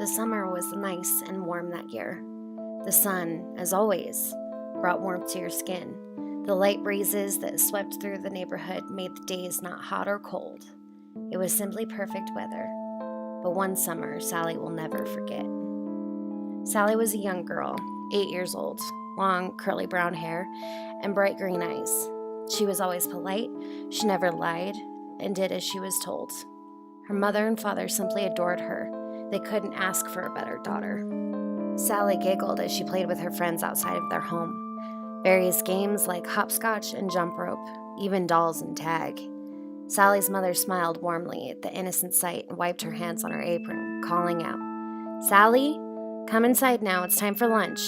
The summer was nice and warm that year. The sun, as always, brought warmth to your skin. The light breezes that swept through the neighborhood made the days not hot or cold. It was simply perfect weather. But one summer, Sally will never forget. Sally was a young girl, 8 years old, long, curly brown hair, and bright green eyes. She was always polite, she never lied, and did as she was told. Her mother and father simply adored her. They couldn't ask for a better daughter. Sally giggled as she played with her friends outside of their home. Various games like hopscotch and jump rope, even dolls and tag. Sally's mother smiled warmly at the innocent sight and wiped her hands on her apron, calling out, "Sally, come inside now, it's time for lunch."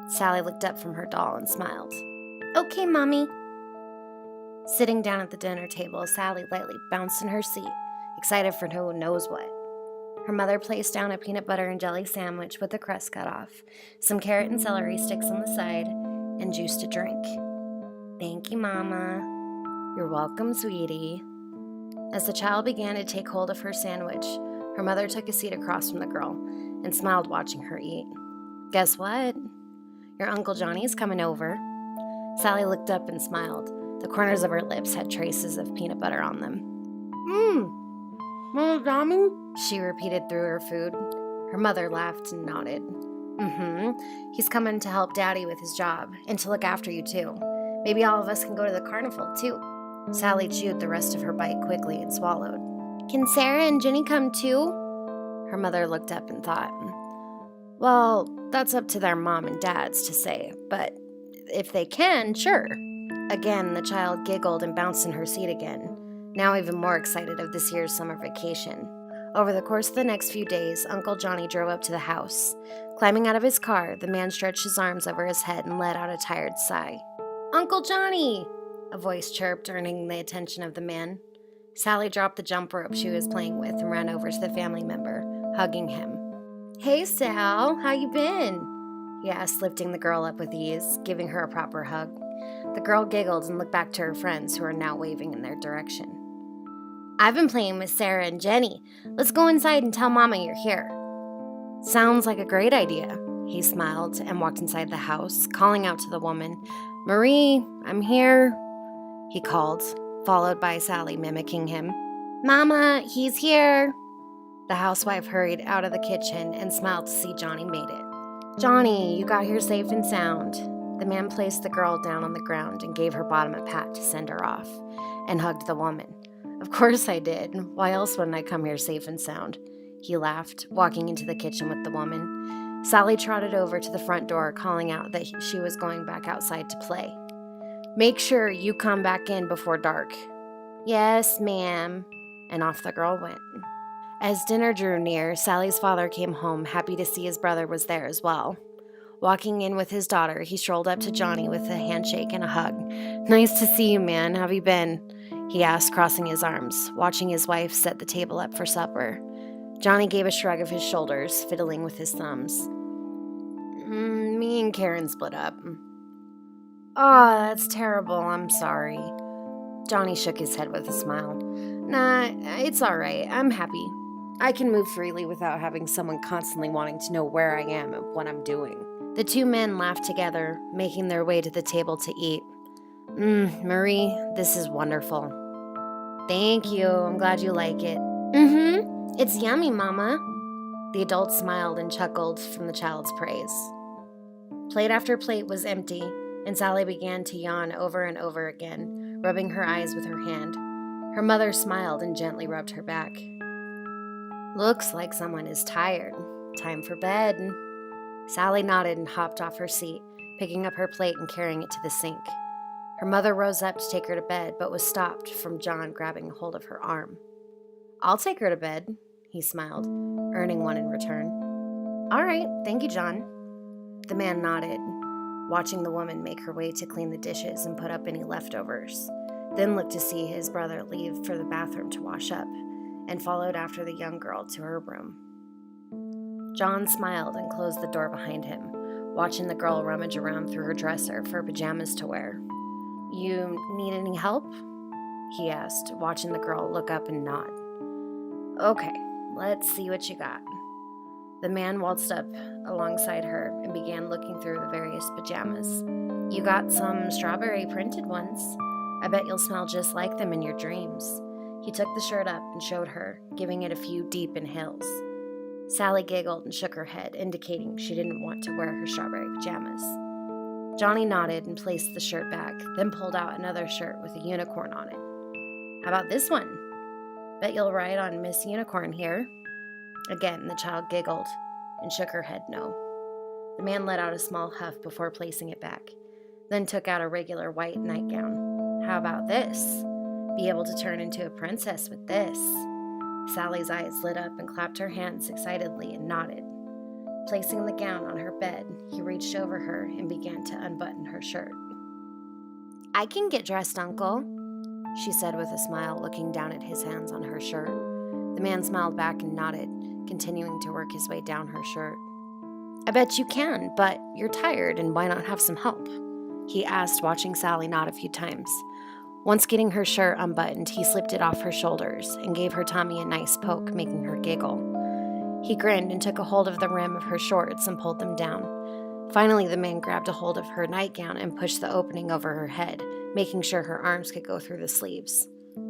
Sally looked up from her doll and smiled. "Okay, Mommy." Sitting down at the dinner table, Sally lightly bounced in her seat, excited for who knows what. Her mother placed down a peanut butter and jelly sandwich with the crust cut off, some carrot and celery sticks on the side, and juice to drink. "Thank you, Mama." "You're welcome, sweetie." As the child began to take hold of her sandwich, her mother took a seat across from the girl and smiled watching her eat. "Guess what? Your Uncle Johnny's coming over." Sally looked up and smiled. The corners of her lips had traces of peanut butter on them. Mama Johnny?" she repeated through her food. Her mother laughed and nodded. He's coming to help Daddy with his job, and to look after you too. Maybe all of us can go to the carnival too." Sally chewed the rest of her bite quickly and swallowed. "Can Sarah and Jenny come too?" Her mother looked up and thought, "Well, that's up to their mom and dads to say, but if they can, sure." Again, the child giggled and bounced in her seat again, now even more excited of this year's summer vacation. Over the course of the next few days, Uncle Johnny drove up to the house. Climbing out of his car, the man stretched his arms over his head and let out a tired sigh. "Uncle Johnny!" a voice chirped, earning the attention of the man. Sally dropped the jump rope she was playing with and ran over to the family member, hugging him. "Hey, Sal, how you been?" he asked, lifting the girl up with ease, giving her a proper hug. The girl giggled and looked back to her friends, who were now waving in their direction. "I've been playing with Sarah and Jenny. Let's go inside and tell Mama you're here." "Sounds like a great idea." He smiled and walked inside the house, calling out to the woman, "Marie, I'm here," he called, followed by Sally mimicking him. "Mama, he's here." The housewife hurried out of the kitchen and smiled to see Johnny made it. "Johnny, you got here safe and sound." The man placed the girl down on the ground and gave her bottom a pat to send her off, and hugged the woman. "Of course I did. Why else wouldn't I come here safe and sound?" He laughed, walking into the kitchen with the woman. Sally trotted over to the front door, calling out that she was going back outside to play. "Make sure you come back in before dark." "Yes, ma'am," and off the girl went. As dinner drew near, Sally's father came home, happy to see his brother was there as well. Walking in with his daughter, he strolled up to Johnny with a handshake and a hug. "Nice to see you, man. How have you been?" he asked, crossing his arms, watching his wife set the table up for supper. Johnny gave a shrug of his shoulders, fiddling with his thumbs. Me and Karen split up." "Oh, that's terrible. I'm sorry." Johnny shook his head with a smile. "Nah, it's all right. I'm happy. I can move freely without having someone constantly wanting to know where I am and what I'm doing." The two men laughed together, making their way to the table to eat. Marie, this is wonderful." "Thank you. I'm glad you like it." It's yummy, Mama." The adult smiled and chuckled from the child's praise. Plate after plate was empty, and Sally began to yawn over and over again, rubbing her eyes with her hand. Her mother smiled and gently rubbed her back. "Looks like someone is tired. Time for bed." Sally nodded and hopped off her seat, picking up her plate and carrying it to the sink. Her mother rose up to take her to bed, but was stopped from John grabbing hold of her arm. "I'll take her to bed," he smiled, earning one in return. "All right, thank you, John." The man nodded, watching the woman make her way to clean the dishes and put up any leftovers, then looked to see his brother leave for the bathroom to wash up, and followed after the young girl to her room. John smiled and closed the door behind him, watching the girl rummage around through her dresser for pajamas to wear. "You need any help?" he asked, watching the girl look up and nod. "Okay, let's see what you got." The man waltzed up alongside her and began looking through the various pajamas. You got some strawberry printed ones. I bet you'll smell just like them in your dreams. He took the shirt up and showed her, giving it a few deep inhales. Sally giggled and shook her head, indicating she didn't want to wear her strawberry pajamas. Johnny nodded and placed the shirt back, then pulled out another shirt with a unicorn on it. How about this one? Bet you'll ride on Miss Unicorn here. Again, the child giggled and shook her head no. The man let out a small huff before placing it back, then took out a regular white nightgown. How about this? Be able to turn into a princess with this. Sally's eyes lit up and clapped her hands excitedly and nodded. Placing the gown on her bed, he reached over her and began to unbutton her shirt. I can get dressed, Uncle, she said with a smile, looking down at his hands on her shirt. The man smiled back and nodded, continuing to work his way down her shirt. I bet you can, but you're tired, and why not have some help? He asked, watching Sally nod a few times. Once getting her shirt unbuttoned, he slipped it off her shoulders and gave her tummy a nice poke, making her giggle. He grinned and took a hold of the rim of her shorts and pulled them down. Finally, the man grabbed a hold of her nightgown and pushed the opening over her head, making sure her arms could go through the sleeves.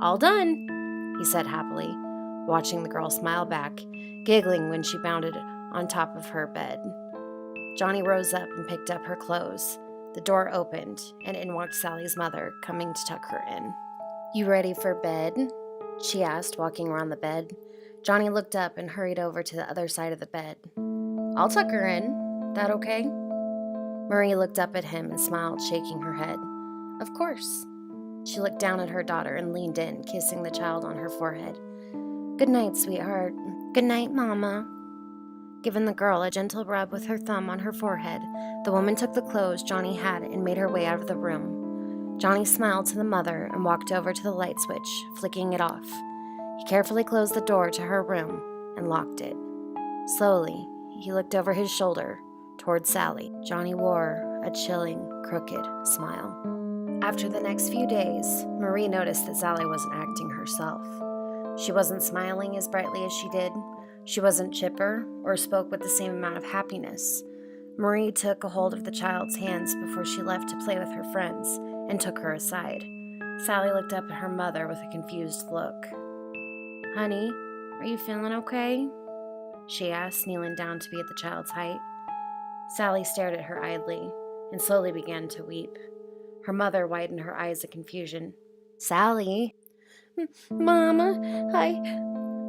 All done, he said happily, watching the girl smile back, giggling when she bounded on top of her bed. Johnny rose up and picked up her clothes. The door opened, and in walked Sally's mother, coming to tuck her in. You ready for bed? She asked, walking around the bed. Johnny looked up and hurried over to the other side of the bed. I'll tuck her in. That okay? Marie looked up at him and smiled, shaking her head. Of course. She looked down at her daughter and leaned in, kissing the child on her forehead. Good night, sweetheart. Good night, Mama. Giving the girl a gentle rub with her thumb on her forehead, the woman took the clothes Johnny had and made her way out of the room. Johnny smiled to the mother and walked over to the light switch, flicking it off. He carefully closed the door to her room and locked it. Slowly, he looked over his shoulder toward Sally. Johnny wore a chilling, crooked smile. After the next few days, Marie noticed that Sally wasn't acting herself. She wasn't smiling as brightly as she did. She wasn't chipper or spoke with the same amount of happiness. Marie took a hold of the child's hands before she left to play with her friends and took her aside. Sally looked up at her mother with a confused look. Honey, are you feeling okay? She asked, kneeling down to be at the child's height. Sally stared at her idly and slowly began to weep. Her mother widened her eyes in confusion. Sally? Mama,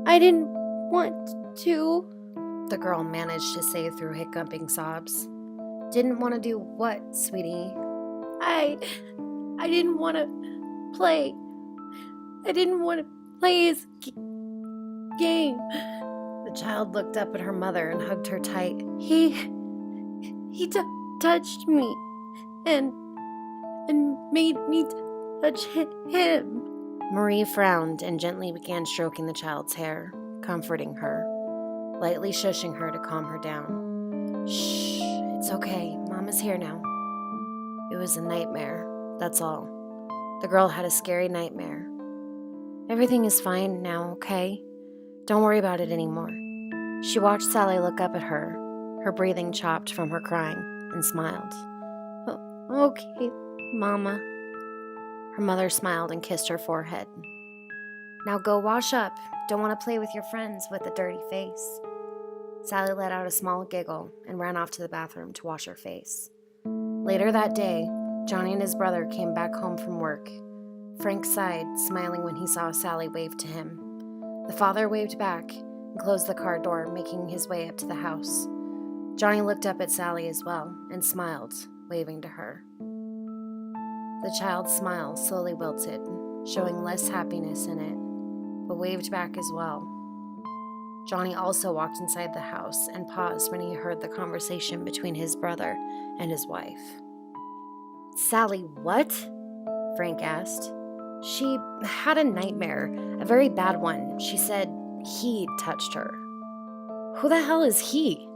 I didn't want to, the girl managed to say through hiccuping sobs. Didn't want to do what, sweetie? I didn't want to play. I didn't want to play his game. The child looked up at her mother and hugged her tight. He touched me and made me touch him. Marie frowned and gently began stroking the child's hair, comforting her, lightly shushing her to calm her down. Shh, it's okay. Mama's here now. It was a nightmare, that's all. The girl had a scary nightmare. Everything is fine now, okay? Don't worry about it anymore. She watched Sally look up at her, her breathing chopped from her crying, and smiled. Okay, Mama. Her mother smiled and kissed her forehead. Now go wash up. Don't want to play with your friends with a dirty face. Sally let out a small giggle and ran off to the bathroom to wash her face. Later that day, Johnny and his brother came back home from work. Frank sighed, smiling when he saw Sally wave to him. The father waved back and closed the car door, making his way up to the house. Johnny looked up at Sally as well and smiled, waving to her. The child's smile slowly wilted, showing less happiness in it, but waved back as well. Johnny also walked inside the house and paused when he heard the conversation between his brother and his wife. Sally, what? Frank asked. She had a nightmare, a very bad one. She said he touched her. Who the hell is he?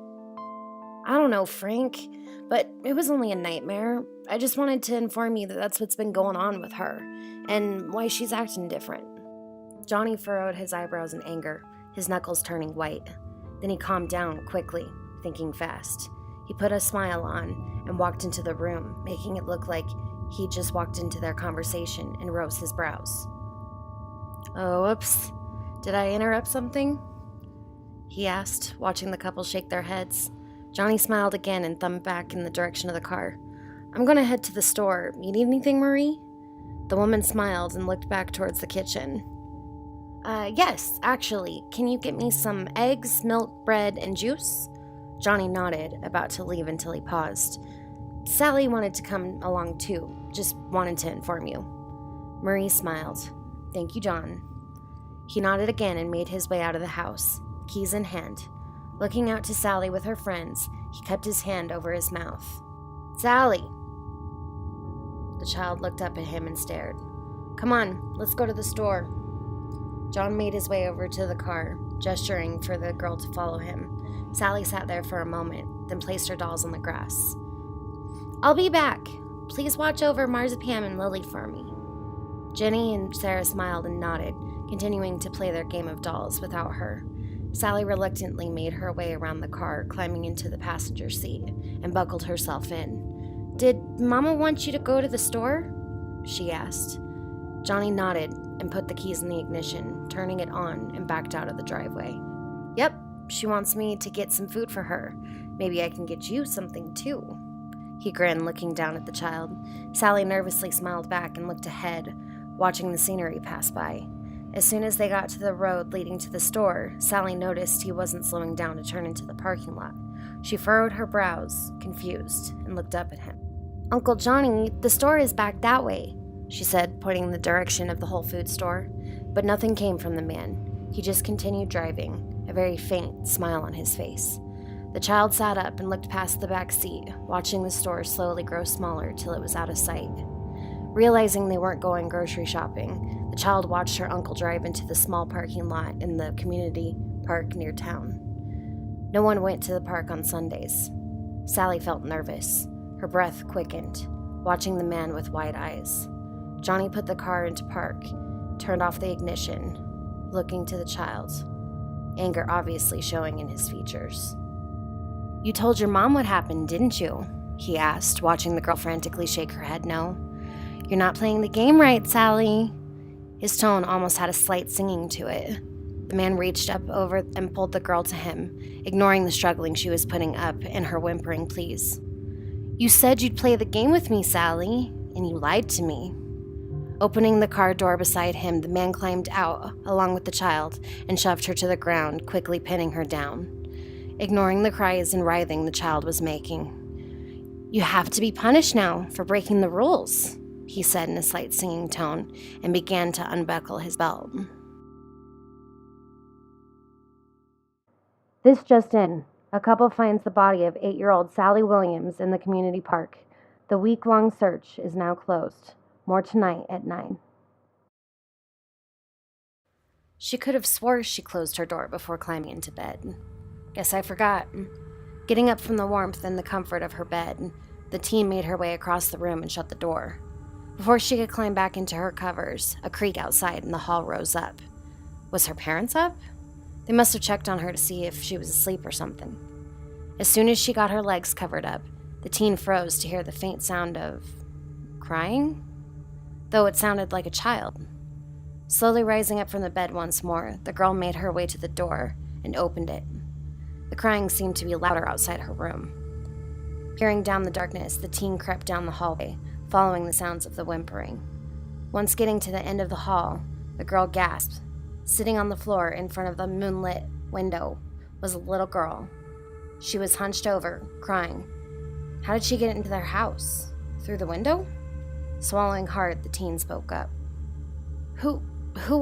I don't know, Frank, but it was only a nightmare. I just wanted to inform you that that's what's been going on with her, and why she's acting different. Johnny furrowed his eyebrows in anger, his knuckles turning white. Then he calmed down quickly, thinking fast. He put a smile on and walked into the room, making it look like he just walked into their conversation, and rose his brows. "Oh, whoops. Did I interrupt something?" he asked, watching the couple shake their heads. Johnny smiled again and thumbed back in the direction of the car. "I'm going to head to the store. You need anything, Marie?" The woman smiled and looked back towards the kitchen. Yes, actually. Can you get me some eggs, milk, bread, and juice?" Johnny nodded, about to leave until he paused. "Sally wanted to come along too. Just wanted to inform you." Marie smiled. "Thank you, John." He nodded again and made his way out of the house, keys in hand. Looking out to Sally with her friends, he kept his hand over his mouth. "Sally!" The child looked up at him and stared. "Come on, let's go to the store." John made his way over to the car, gesturing for the girl to follow him. Sally sat there for a moment, then placed her dolls on the grass. "I'll be back. Please watch over Marzipan and Lily for me." Jenny and Sarah smiled and nodded, continuing to play their game of dolls without her. Sally reluctantly made her way around the car, climbing into the passenger seat, and buckled herself in. "Did Mama want you to go to the store?" she asked. Johnny nodded and put the keys in the ignition, turning it on, and backed out of the driveway. "Yep, she wants me to get some food for her. Maybe I can get you something too." He grinned, looking down at the child. Sally nervously smiled back and looked ahead, watching the scenery pass by. As soon as they got to the road leading to the store, Sally noticed he wasn't slowing down to turn into the parking lot. She furrowed her brows, confused, and looked up at him. "Uncle Johnny, the store is back that way," she said, pointing in the direction of the Whole Foods store. But nothing came from the man. He just continued driving, a very faint smile on his face. The child sat up and looked past the back seat, watching the store slowly grow smaller till it was out of sight. Realizing they weren't going grocery shopping, the child watched her uncle drive into the small parking lot in the community park near town. No one went to the park on Sundays. Sally felt nervous. Her breath quickened, watching the man with wide eyes. Johnny put the car into park, turned off the ignition, looking to the child, anger obviously showing in his features. "You told your mom what happened, didn't you?" he asked, watching the girl frantically shake her head no. "You're not playing the game right, Sally." His tone almost had a slight singing to it. The man reached up over and pulled the girl to him, ignoring the struggling she was putting up and her whimpering pleas. "You said you'd play the game with me, Sally, and you lied to me." Opening the car door beside him, the man climbed out, along with the child, and shoved her to the ground, quickly pinning her down. Ignoring the cries and writhing the child was making. "You have to be punished now for breaking the rules," he said in a slight singing tone, and began to unbuckle his belt. This just in. A couple finds the body of 8-year-old Sally Williams in the community park. The week-long search is now closed. More tonight at 9. She could have swore she closed her door before climbing into bed. Guess I forgot. Getting up from the warmth and the comfort of her bed, the teen made her way across the room and shut the door. Before she could climb back into her covers, a creak outside in the hall rose up. Was her parents up? They must have checked on her to see if she was asleep or something. As soon as she got her legs covered up, the teen froze to hear the faint sound of crying, though it sounded like a child. Slowly rising up from the bed once more, the girl made her way to the door and opened it. The crying seemed to be louder outside her room. Peering down the darkness, the teen crept down the hallway, following the sounds of the whimpering. Once getting to the end of the hall, the girl gasped. Sitting on the floor in front of the moonlit window was a little girl. She was hunched over, crying. How did she get into their house? Through the window? Swallowing hard, the teen spoke up. Who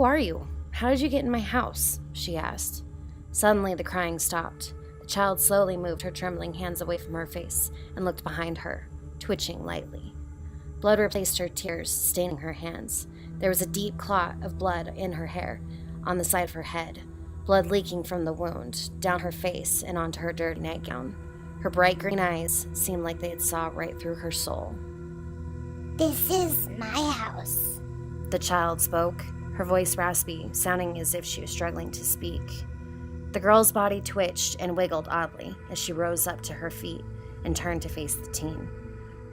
are you? How did you get in my house?" she asked. Suddenly, the crying stopped. The child slowly moved her trembling hands away from her face and looked behind her, twitching lightly. Blood replaced her tears, staining her hands. There was a deep clot of blood in her hair, on the side of her head, blood leaking from the wound, down her face and onto her dirty nightgown. Her bright green eyes seemed like they had saw right through her soul. "This is my house," the child spoke, her voice raspy, sounding as if she was struggling to speak. The girl's body twitched and wiggled oddly as she rose up to her feet and turned to face the teen.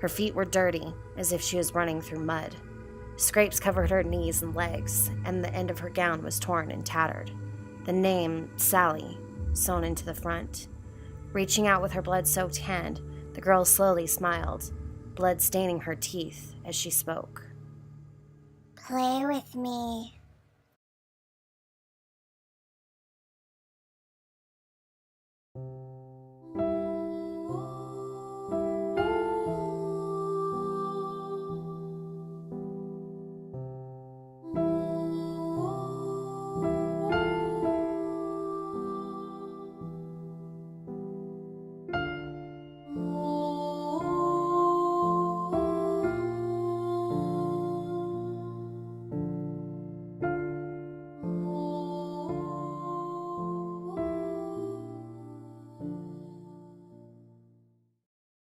Her feet were dirty, as if she was running through mud. Scrapes covered her knees and legs, and the end of her gown was torn and tattered. The name, Sally, sewn into the front. Reaching out with her blood-soaked hand, the girl slowly smiled, blood staining her teeth as she spoke. Play with me.